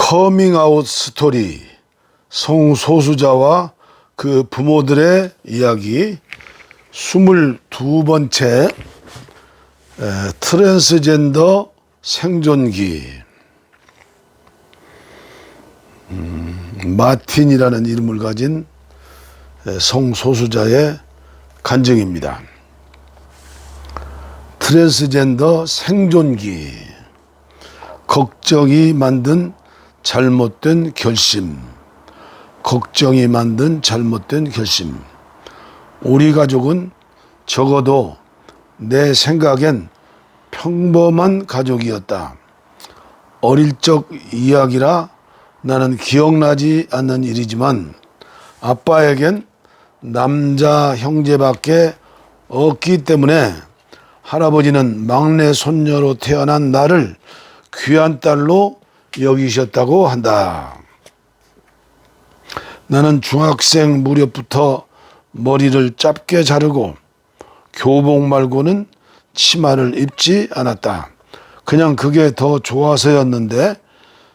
커밍아웃 스토리, 성소수자와 그 부모들의 이야기 22번째 트랜스젠더 생존기. 마틴이라는 이름을 가진 성소수자의 간증입니다. 트랜스젠더 생존기. 걱정이 만든 잘못된 결심. 걱정이 만든 잘못된 결심. 우리 가족은 적어도 내 생각엔 평범한 가족이었다. 어릴 적 이야기라 나는 기억나지 않는 일이지만 아빠에겐 남자 형제밖에 없기 때문에 할아버지는 막내 손녀로 태어난 나를 귀한 딸로 여기셨다고 한다. 나는 중학생 무렵부터 머리를 짧게 자르고 교복 말고는 치마를 입지 않았다. 그냥 그게 더 좋아서였는데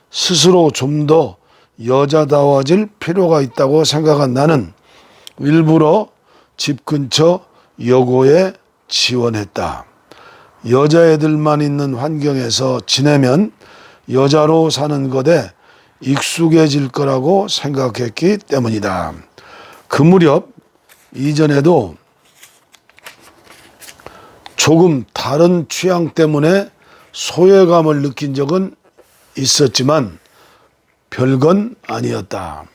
스스로 좀 더 여자다워질 필요가 있다고 생각한 나는 일부러 집 근처 여고에 지원했다. 여자애들만 있는 환경에서 지내면 여자로 사는 것에 익숙해질 거라고 생각했기 때문이다. 그 무렵 이전에도 조금 다른 취향 때문에 소외감을 느낀 적은 있었지만 별건 아니었다.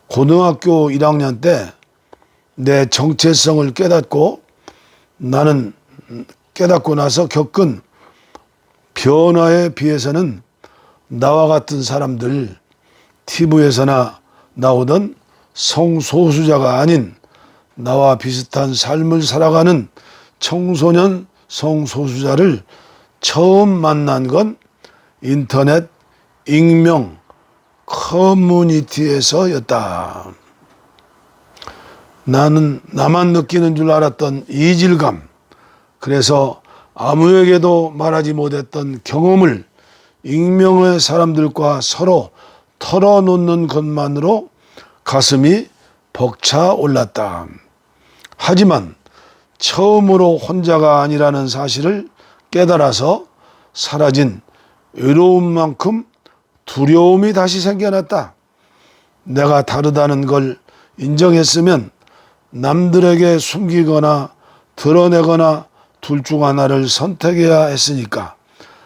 고등학교 1학년 때 내 정체성을 깨닫고 나서 겪은 변화에 비해서는 나와 같은 사람들, TV에서나 나오던 성소수자가 아닌 나와 비슷한 삶을 살아가는 청소년 성소수자를 처음 만난 건 인터넷 익명 커뮤니티에서였다. 나는 나만 느끼는 줄 알았던 이질감, 그래서 아무에게도 말하지 못했던 경험을 익명의 사람들과 서로 털어놓는 것만으로 가슴이 벅차 올랐다. 하지만 처음으로 혼자가 아니라는 사실을 깨달아서 사라진 외로움만큼 두려움이 다시 생겨났다. 내가 다르다는 걸 인정했으면 남들에게 숨기거나 드러내거나 둘 중 하나를 선택해야 했으니까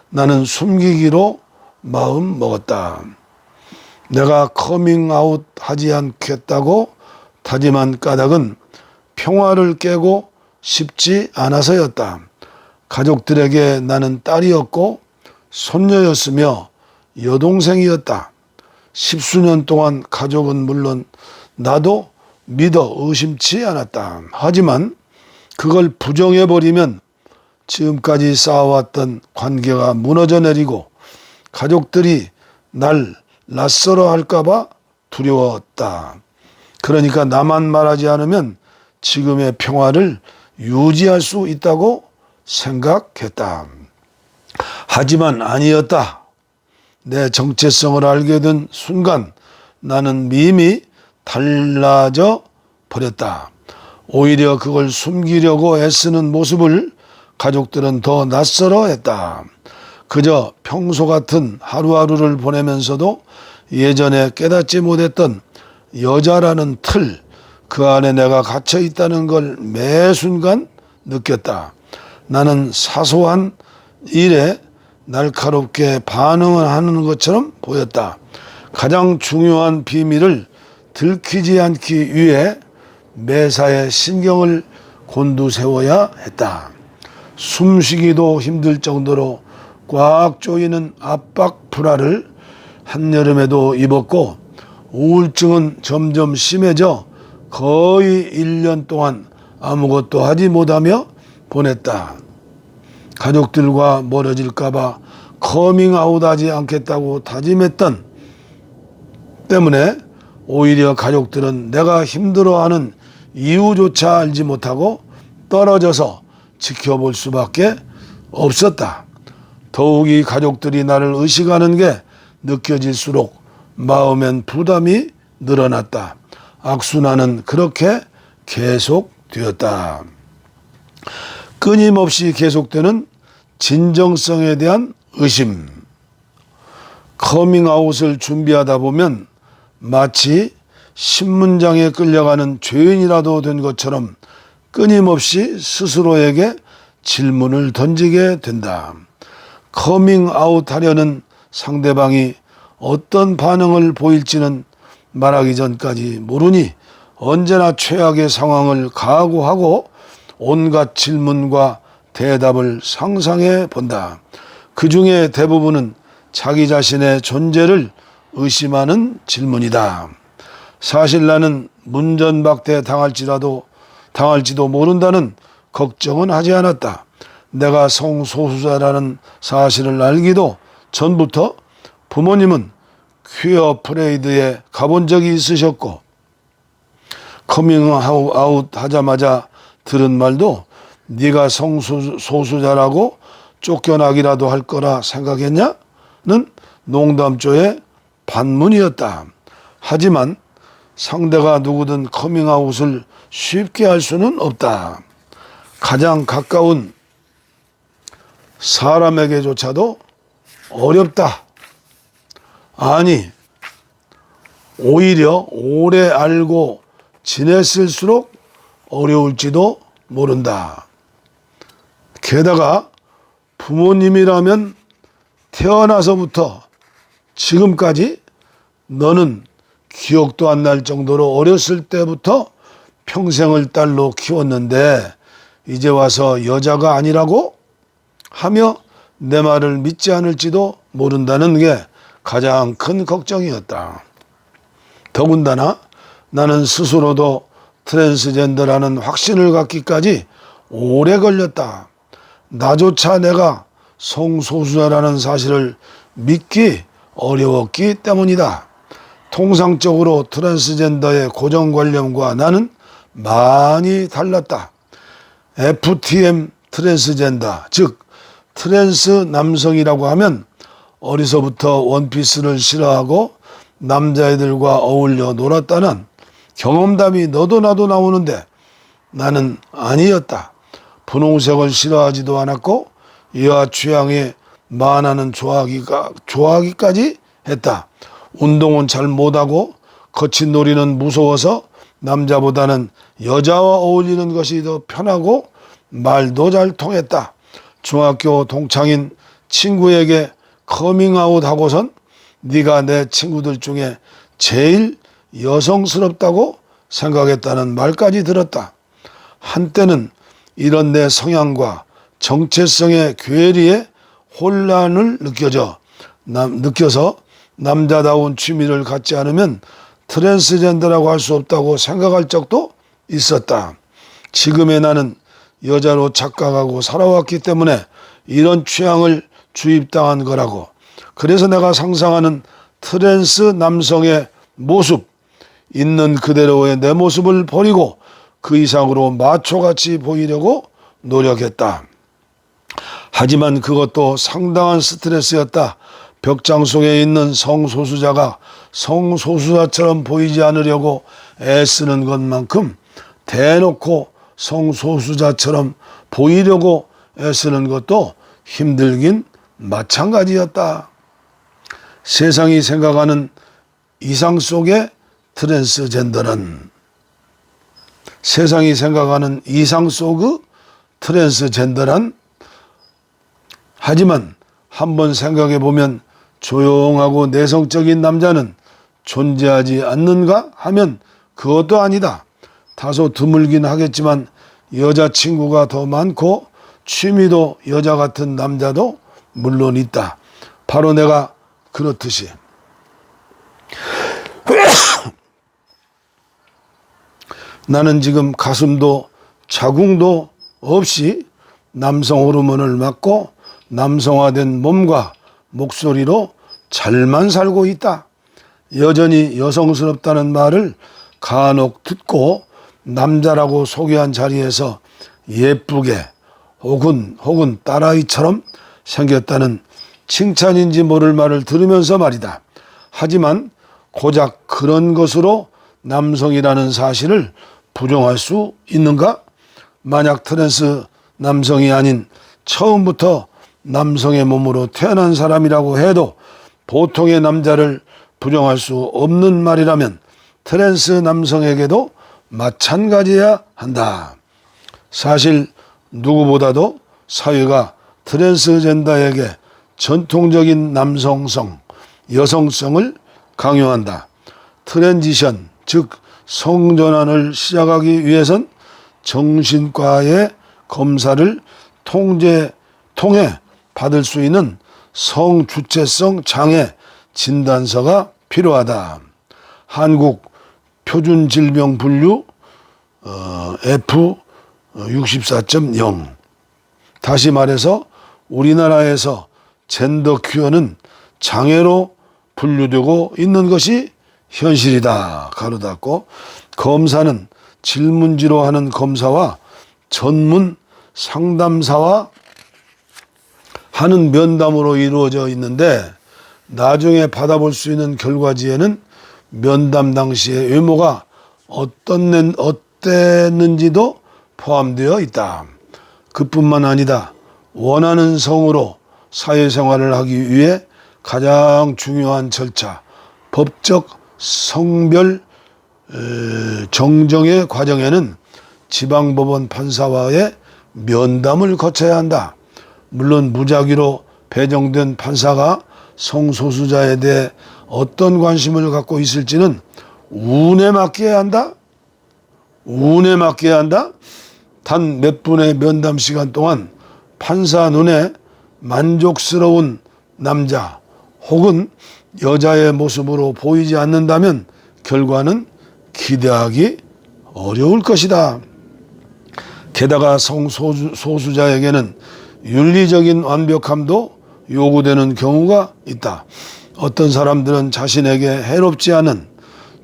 나는 숨기기로 마음 먹었다. 내가 커밍아웃 하지 않겠다고 다짐한 까닭은 평화를 깨고 싶지 않아서였다. 가족들에게 나는 딸이었고 손녀였으며 여동생이었다. 10수년 동안 가족은 물론 나도 믿어 의심치 않았다. 하지만 그걸 부정해버리면 지금까지 쌓아왔던 관계가 무너져 내리고 가족들이 날 낯설어 할까봐 두려웠다. 그러니까 나만 말하지 않으면 지금의 평화를 유지할 수 있다고 생각했다. 하지만 아니었다. 내 정체성을 알게 된 순간 나는 이미 달라져 버렸다. 오히려 그걸 숨기려고 애쓰는 모습을 가족들은 더 낯설어 했다. 그저 평소 같은 하루하루를 보내면서도 예전에 깨닫지 못했던 여자라는 틀, 그 안에 내가 갇혀 있다는 걸 매 순간 느꼈다. 나는 사소한 일에 날카롭게 반응을 하는 것처럼 보였다. 가장 중요한 비밀을 들키지 않기 위해 매사에 신경을 곤두세워야 했다. 숨쉬기도 힘들 정도로 꽉 조이는 압박 브라를 한여름에도 입었고 우울증은 점점 심해져 거의 1년 동안 아무것도 하지 못하며 보냈다. 가족들과 멀어질까봐 커밍아웃하지 않겠다고 다짐했던 때문에 오히려 가족들은 내가 힘들어하는 이유조차 알지 못하고 떨어져서 지켜볼 수밖에 없었다. 더욱이 가족들이 나를 의식하는 게 느껴질수록 마음엔 부담이 늘어났다. 악순환은 그렇게 계속되었다. 끊임없이 계속되는 진정성에 대한 의심. 커밍아웃을 준비하다 보면 마치 신문장에 끌려가는 죄인이라도 된 것처럼 끊임없이 스스로에게 질문을 던지게 된다. 커밍아웃 하려는 상대방이 어떤 반응을 보일지는 말하기 전까지 모르니 언제나 최악의 상황을 각오하고 온갖 질문과 대답을 상상해 본다. 그 중에 대부분은 자기 자신의 존재를 의심하는 질문이다. 사실 나는 문전박대 당할지도 모른다는 걱정은 하지 않았다. 내가 성소수자라는 사실을 알기도 전부터 부모님은 퀴어 프레이드에 가본 적이 있으셨고, 커밍아웃 하자마자 들은 말도 네가 성소수자라고 쫓겨나기라도 할 거라 생각했냐? 는 농담조의 반문이었다. 하지만 상대가 누구든 커밍아웃을 쉽게 할 수는 없다. 가장 가까운 사람에게조차도 어렵다. 아니, 오히려 오래 알고 지냈을수록 어려울지도 모른다. 게다가 부모님이라면 태어나서부터 지금까지 너는 기억도 안 날 정도로 어렸을 때부터 평생을 딸로 키웠는데 이제 와서 여자가 아니라고 하며 내 말을 믿지 않을지도 모른다는 게 가장 큰 걱정이었다. 더군다나 나는 스스로도 트랜스젠더라는 확신을 갖기까지 오래 걸렸다. 나조차 내가 성소수자라는 사실을 믿기 어려웠기 때문이다. 통상적으로 트랜스젠더의 고정관념과 나는 많이 달랐다. FTM 트랜스젠더, 즉 트랜스 남성이라고 하면 어려서부터 원피스를 싫어하고 남자애들과 어울려 놀았다는 경험담이 너도 나도 나오는데 나는 아니었다. 분홍색을 싫어하지도 않았고 여아 취향에 만화는 좋아하기까지 했다. 운동은 잘 못하고 거친 놀이는 무서워서 남자보다는 여자와 어울리는 것이 더 편하고 말도 잘 통했다. 중학교 동창인 친구에게 커밍아웃 하고선 네가 내 친구들 중에 제일 여성스럽다고 생각했다는 말까지 들었다. 한때는 이런 내 성향과 정체성의 괴리에 혼란을 느껴서 남자다운 취미를 갖지 않으면 트랜스젠더라고 할 수 없다고 생각할 적도 있었다. 지금의 나는 여자로 착각하고 살아왔기 때문에 이런 취향을 주입당한 거라고. 그래서 내가 상상하는 트랜스 남성의 모습, 있는 그대로의 내 모습을 버리고 그 이상으로 마초같이 보이려고 노력했다. 하지만 그것도 상당한 스트레스였다. 벽장 속에 있는 성소수자가 성소수자처럼 보이지 않으려고 애쓰는 것만큼 대놓고 성소수자처럼 보이려고 애쓰는 것도 힘들긴 마찬가지였다. 세상이 생각하는 이상 속의 트랜스젠더는 세상이 생각하는 이상 속의 트랜스젠더란 하지만 한번 생각해 보면 조용하고 내성적인 남자는 존재하지 않는가 하면 그것도 아니다. 다소 드물긴 하겠지만 여자친구가 더 많고 취미도 여자 같은 남자도 물론 있다. 바로 내가 그렇듯이. 나는 지금 가슴도 자궁도 없이 남성 호르몬을 맞고 남성화된 몸과 목소리로 잘만 살고 있다. 여전히 여성스럽다는 말을 간혹 듣고 남자라고 소개한 자리에서 예쁘게 혹은 딸아이처럼 생겼다는 칭찬인지 모를 말을 들으면서 말이다. 하지만 고작 그런 것으로 남성이라는 사실을 부정할 수 있는가? 만약 트랜스 남성이 아닌 처음부터 남성의 몸으로 태어난 사람이라고 해도 보통의 남자를 부정할 수 없는 말이라면 트랜스 남성에게도 마찬가지여야 한다. 사실 누구보다도 사회가 트랜스젠더에게 전통적인 남성성, 여성성을 강요한다. 트랜지션, 즉 성전환을 시작하기 위해선 정신과의 검사를 통해 받을 수 있는 성주체성 장애 진단서가 필요하다. 한국 표준질병분류 F64.0. 다시 말해서 우리나라에서 젠더 퀴어는 장애로 분류되고 있는 것이 현실이다. 가로 닫고, 검사는 질문지로 하는 검사와 전문 상담사와 하는 면담으로 이루어져 있는데, 나중에 받아볼 수 있는 결과지에는 면담 당시의 외모가 어땠는지도 포함되어 있다. 그뿐만 아니다. 원하는 성으로 사회생활을 하기 위해 가장 중요한 절차, 법적 성별 정정의 과정에는 지방법원 판사와의 면담을 거쳐야 한다. 물론 무작위로 배정된 판사가 성소수자에 대해 어떤 관심을 갖고 있을지는 운에 맡겨야 한다. 운에 맡겨야 한다. 단 몇 분의 면담 시간 동안 판사 눈에 만족스러운 남자 혹은 여자의 모습으로 보이지 않는다면 결과는 기대하기 어려울 것이다. 게다가 성소수자에게는 윤리적인 완벽함도 요구되는 경우가 있다. 어떤 사람들은 자신에게 해롭지 않은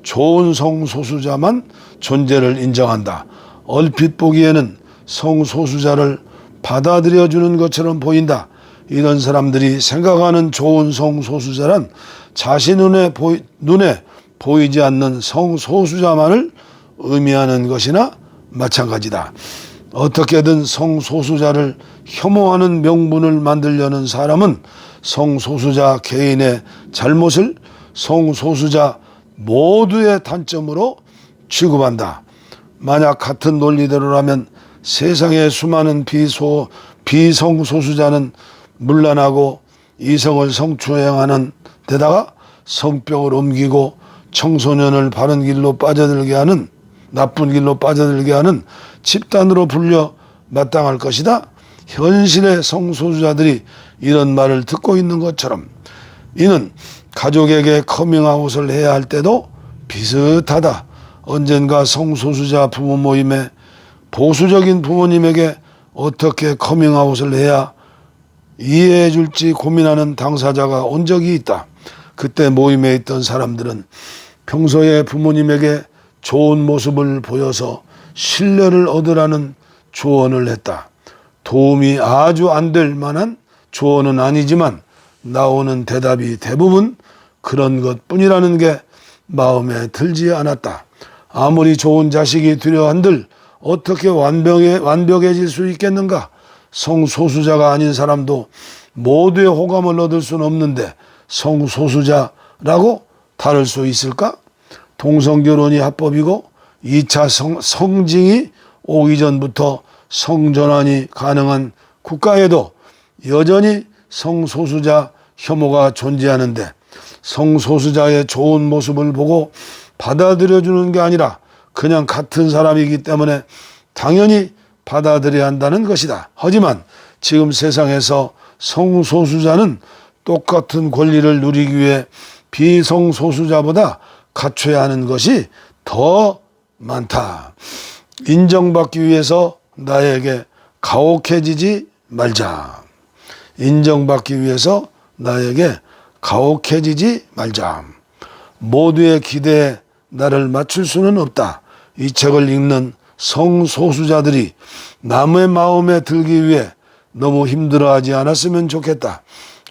좋은 성소수자만 존재를 인정한다. 얼핏 보기에는 성소수자를 받아들여주는 것처럼 보인다. 이런 사람들이 생각하는 좋은 성소수자란 자신 눈에 보이지 않는 성소수자만을 의미하는 것이나 마찬가지다. 어떻게든 성소수자를 혐오하는 명분을 만들려는 사람은 성소수자 개인의 잘못을 성소수자 모두의 단점으로 취급한다. 만약 같은 논리대로라면 세상의 수많은 비성소수자는 문란하고 이성을 성추행하는 데다가 성병을 옮기고 청소년을 바른 길로 빠져들게 하는, 나쁜 길로 빠져들게 하는 집단으로 불려 마땅할 것이다. 현실의 성소수자들이 이런 말을 듣고 있는 것처럼 이는 가족에게 커밍아웃을 해야 할 때도 비슷하다. 언젠가 성소수자 부모 모임에 보수적인 부모님에게 어떻게 커밍아웃을 해야 이해해 줄지 고민하는 당사자가 온 적이 있다. 그때 모임에 있던 사람들은 평소에 부모님에게 좋은 모습을 보여서 신뢰를 얻으라는 조언을 했다. 도움이 아주 안 될 만한 조언은 아니지만 나오는 대답이 대부분 그런 것뿐이라는 게 마음에 들지 않았다. 아무리 좋은 자식이 되려 한들 어떻게 완벽해질 수 있겠는가? 성소수자가 아닌 사람도 모두의 호감을 얻을 수는 없는데 성소수자라고 다룰 수 있을까? 동성결혼이 합법이고 2차 성징이 오기 전부터 성전환이 가능한 국가에도 여전히 성소수자 혐오가 존재하는데 성소수자의 좋은 모습을 보고 받아들여주는 게 아니라 그냥 같은 사람이기 때문에 당연히 받아들여야 한다는 것이다. 하지만 지금 세상에서 성소수자는 똑같은 권리를 누리기 위해 비성소수자보다 갖춰야 하는 것이 더 많다. 인정받기 위해서 나에게 가혹해지지 말자. 인정받기 위해서 나에게 가혹해지지 말자. 모두의 기대에 나를 맞출 수는 없다. 이 책을 읽는 성소수자들이 남의 마음에 들기 위해 너무 힘들어하지 않았으면 좋겠다.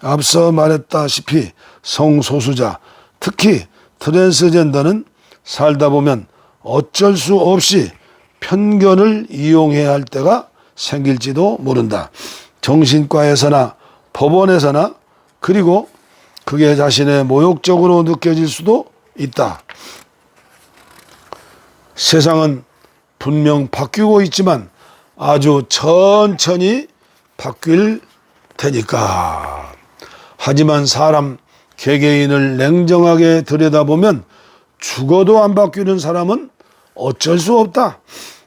앞서 말했다시피 성소수자, 특히 트랜스젠더는 살다 보면 어쩔 수 없이 편견을 이용해야 할 때가 생길지도 모른다. 정신과에서나 법원에서나, 그리고 그게 자신의 모욕적으로 느껴질 수도 있다. 세상은 분명 바뀌고 있지만 아주 천천히 바뀔 테니까. 하지만 사람 개개인을 냉정하게 들여다보면 죽어도 안 바뀌는 사람은 어쩔 수 없다.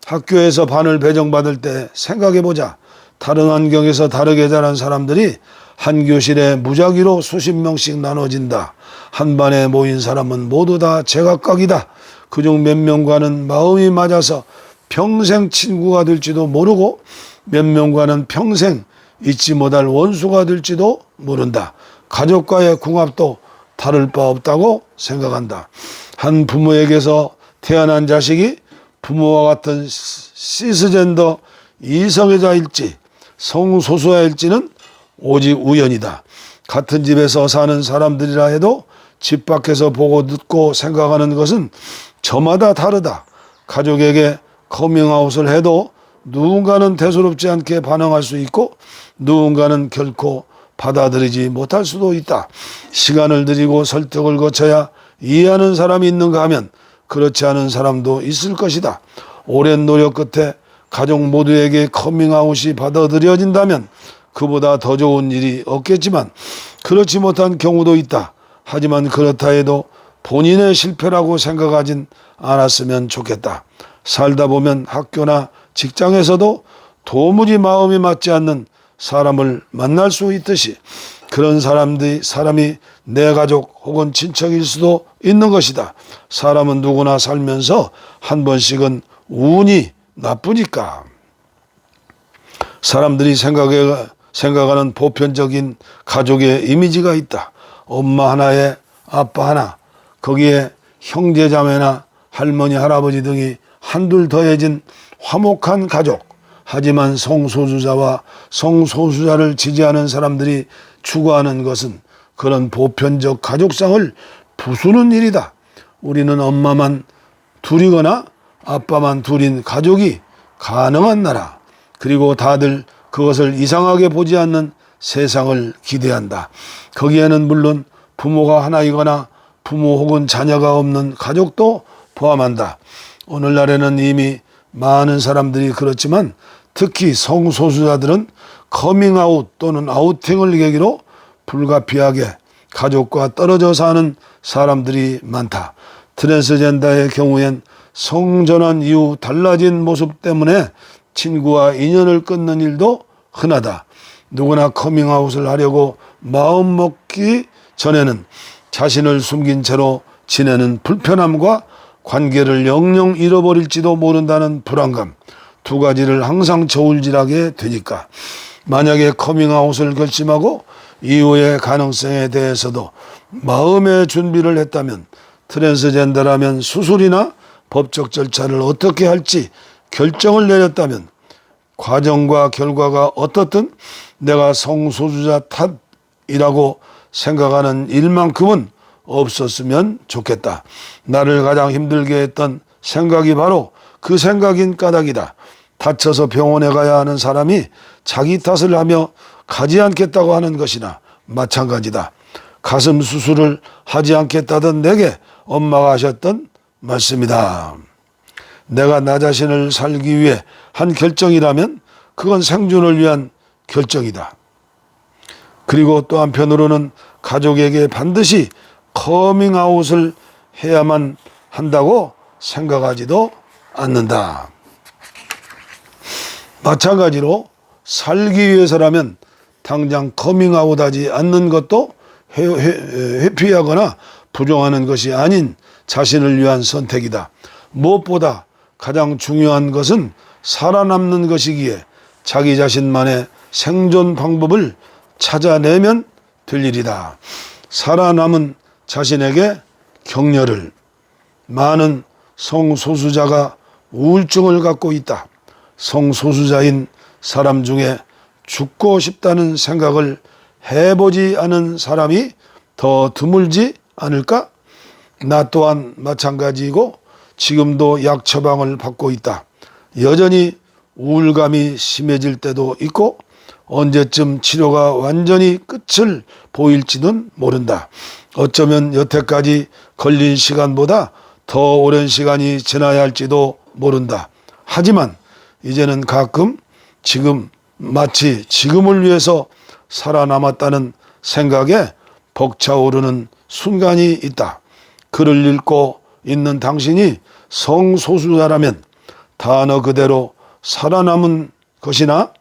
학교에서 반을 배정받을 때 생각해보자. 다른 환경에서 다르게 자란 사람들이 한 교실에 무작위로 수십 명씩 나눠진다. 한 반에 모인 사람은 모두 다 제각각이다. 그중 몇 명과는 마음이 맞아서 평생 친구가 될지도 모르고 몇 명과는 평생 잊지 못할 원수가 될지도 모른다. 가족과의 궁합도 다를 바 없다고 생각한다. 한 부모에게서 태어난 자식이 부모와 같은 시스젠더 이성애자일지 성소수자일지는 오직 우연이다. 같은 집에서 사는 사람들이라 해도 집 밖에서 보고 듣고 생각하는 것은 저마다 다르다. 가족에게 커밍아웃을 해도 누군가는 대수롭지 않게 반응할 수 있고 누군가는 결코 받아들이지 못할 수도 있다. 시간을 들이고 설득을 거쳐야 이해하는 사람이 있는가 하면 그렇지 않은 사람도 있을 것이다. 오랜 노력 끝에 가족 모두에게 커밍아웃이 받아들여진다면 그보다 더 좋은 일이 없겠지만 그렇지 못한 경우도 있다. 하지만 그렇다 해도 본인의 실패라고 생각하진 않았으면 좋겠다. 살다 보면 학교나 직장에서도 도무지 마음이 맞지 않는 사람을 만날 수 있듯이 그런 사람이 내 가족 혹은 친척일 수도 있는 것이다. 사람은 누구나 살면서 한 번씩은 운이 나쁘니까. 사람들이 생각하는 보편적인 가족의 이미지가 있다. 엄마 하나에 아빠 하나, 거기에 형제자매나 할머니 할아버지 등이 한둘 더해진 화목한 가족. 하지만 성소수자와 성소수자를 지지하는 사람들이 추구하는 것은 그런 보편적 가족상을 부수는 일이다. 우리는 엄마만 둘이거나 아빠만 둘인 가족이 가능한 나라, 그리고 다들 그것을 이상하게 보지 않는 세상을 기대한다. 거기에는 물론 부모가 하나이거나 부모 혹은 자녀가 없는 가족도 포함한다. 오늘날에는 이미 많은 사람들이 그렇지만 특히 성소수자들은 커밍아웃 또는 아우팅을 계기로 불가피하게 가족과 떨어져 사는 사람들이 많다. 트랜스젠더의 경우엔 성전환 이후 달라진 모습 때문에 친구와 인연을 끊는 일도 흔하다. 누구나 커밍아웃을 하려고 마음먹기 전에는 자신을 숨긴 채로 지내는 불편함과 관계를 영영 잃어버릴지도 모른다는 불안감, 두 가지를 항상 저울질하게 되니까. 만약에 커밍아웃을 결심하고 이후의 가능성에 대해서도 마음의 준비를 했다면, 트랜스젠더라면 수술이나 법적 절차를 어떻게 할지 결정을 내렸다면, 과정과 결과가 어떻든 내가 성소수자 탓이라고 생각하는 일만큼은 없었으면 좋겠다. 나를 가장 힘들게 했던 생각이 바로 그 생각인 까닭이다. 다쳐서 병원에 가야 하는 사람이 자기 탓을 하며 가지 않겠다고 하는 것이나 마찬가지다. 가슴 수술을 하지 않겠다던 내게 엄마가 하셨던 말씀이다. 내가 나 자신을 살기 위해 한 결정이라면 그건 생존을 위한 결정이다. 그리고 또 한편으로는 가족에게 반드시 커밍아웃을 해야만 한다고 생각하지도 않는다. 마찬가지로 살기 위해서라면 당장 커밍아웃하지 않는 것도 회피하거나 부정하는 것이 아닌 자신을 위한 선택이다. 무엇보다 가장 중요한 것은 살아남는 것이기에 자기 자신만의 생존 방법을 찾아내면 될 일이다. 살아남은 자신에게 격려를. 많은 성소수자가 우울증을 갖고 있다. 성소수자인 사람 중에 죽고 싶다는 생각을 해보지 않은 사람이 더 드물지 않을까? 나 또한 마찬가지이고 지금도 약 처방을 받고 있다. 여전히 우울감이 심해질 때도 있고 언제쯤 치료가 완전히 끝을 보일지는 모른다. 어쩌면 여태까지 걸린 시간보다 더 오랜 시간이 지나야 할지도 모른다. 하지만 이제는 가끔 지금 마치 지금을 위해서 살아남았다는 생각에 벅차오르는 순간이 있다. 글을 읽고 있는 당신이 성소수자라면 단어 그대로 살아남은 것이다.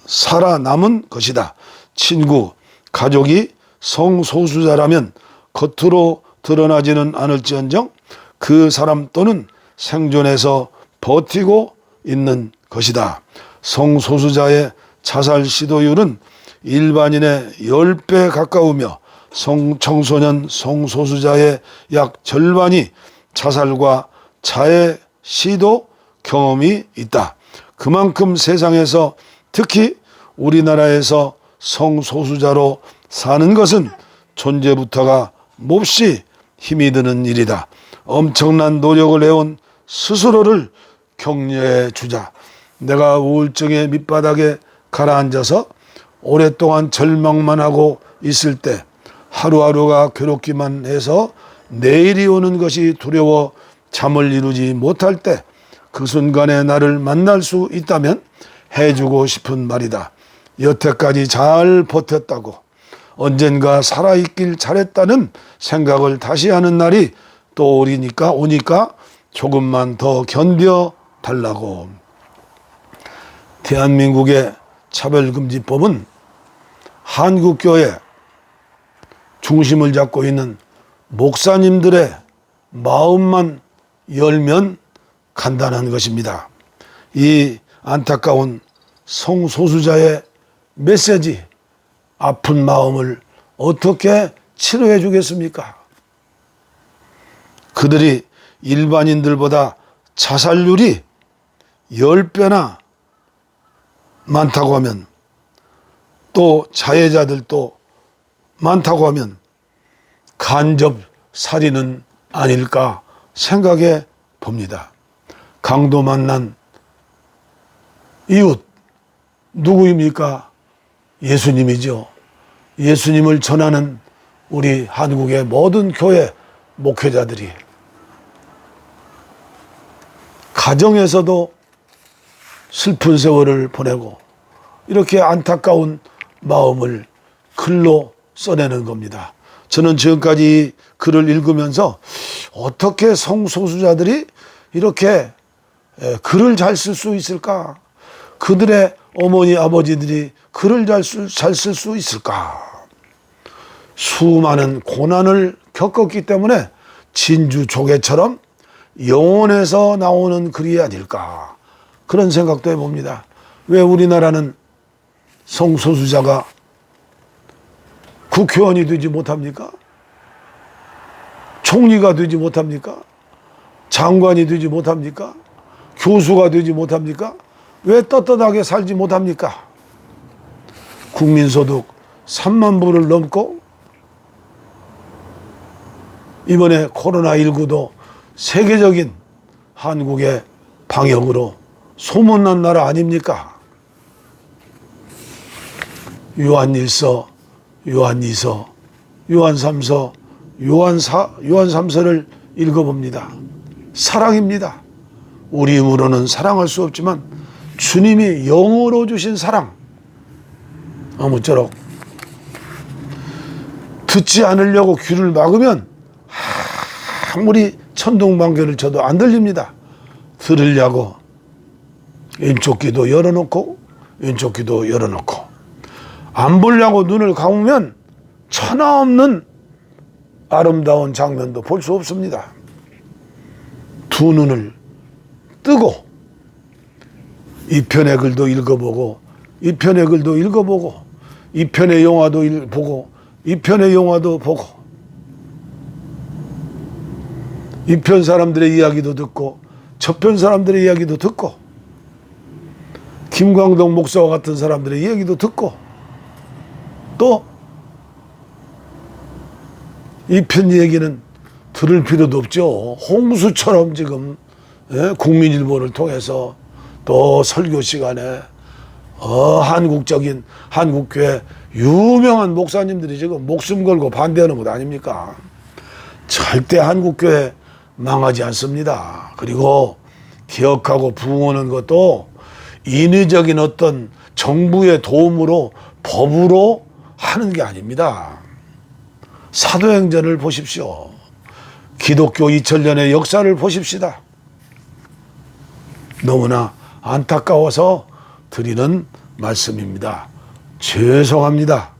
살아남은 것이다. 친구, 가족이 성소수자라면 겉으로 드러나지는 않을지언정 그 사람 또는 생존해서 버티고 있는 것이다. 성소수자의 자살 시도율은 일반인의 10배 가까우며 청소년 성소수자의 약 절반이 자살과 자해 시도 경험이 있다. 그만큼 세상에서 특히 우리나라에서 성소수자로 사는 것은 존재부터가 몹시 힘이 드는 일이다. 엄청난 노력을 해온 스스로를 격려해 주자. 내가 우울증의 밑바닥에 가라앉아서 오랫동안 절망만 하고 있을 때 하루하루가 괴롭기만 해서 내일이 오는 것이 두려워 잠을 이루지 못할 때 그 순간에 나를 만날 수 있다면 해주고 싶은 말이다. 여태까지 잘 버텼다고 언젠가 살아있길 잘했다는 생각을 다시 하는 날이 또 오니까 조금만 더 견뎌 달라고. 대한민국의 차별금지법은 한국교회 중심을 잡고 있는 목사님들의 마음만 열면 간단한 것입니다. 이 안타까운 성소수자의 메시지, 아픈 마음을 어떻게 치료해 주겠습니까? 그들이 일반인들보다 자살률이 10배나 많다고 하면 또 자해자들도 많다고 하면 간접 살인은 아닐까 생각해 봅니다. 강도 만난 이웃 누구입니까? 예수님이죠. 예수님을 전하는 우리 한국의 모든 교회 목회자들이 가정에서도 슬픈 세월을 보내고 이렇게 안타까운 마음을 글로 써내는 겁니다. 저는 지금까지 글을 읽으면서 어떻게 성소수자들이 이렇게 글을 잘 쓸 수 있을까? 그들의 어머니 아버지들이 글을 잘 쓸 수 있을까? 수많은 고난을 겪었기 때문에 진주 조개처럼 영혼에서 나오는 글이 아닐까, 그런 생각도 해봅니다. 왜 우리나라는 성소수자가 국회의원이 되지 못합니까? 총리가 되지 못합니까? 장관이 되지 못합니까? 교수가 되지 못합니까? 왜 떳떳하게 살지 못합니까? 국민소득 3만 불을 넘고 이번에 코로나19도 세계적인 한국의 방역으로 소문난 나라 아닙니까? 요한1서, 요한2서, 요한3서, 요한3서를 읽어봅니다. 사랑입니다. 우리 힘으로는 사랑할 수 없지만 주님이 영으로 주신 사랑, 아무쪼록 듣지 않으려고 귀를 막으면 아무리 천둥번개를 쳐도 안 들립니다. 들으려고 왼쪽 귀도 열어놓고 왼쪽 귀도 열어놓고 안 보려고 눈을 감으면 천하 없는 아름다운 장면도 볼 수 없습니다. 두 눈을 뜨고 이 편의 글도 읽어보고 이 편의 글도 읽어보고 이 편의 영화도 보고 이 편의 영화도 보고 이 편 사람들의 이야기도 듣고 저 편 사람들의 이야기도 듣고 김광동 목사와 같은 사람들의 얘기도 듣고 또 이 편 얘기는 들을 필요도 없죠. 홍수처럼 지금 국민일보를 통해서 또 설교 시간에 한국적인 한국교회 유명한 목사님들이 지금 목숨 걸고 반대하는 것 아닙니까? 절대 한국교회 망하지 않습니다. 그리고 기억하고 부흥하는 것도 인위적인 어떤 정부의 도움으로 법으로 하는 게 아닙니다. 사도행전을 보십시오. 기독교 2000년의 역사를 보십시다. 너무나 안타까워서 드리는 말씀입니다. 죄송합니다.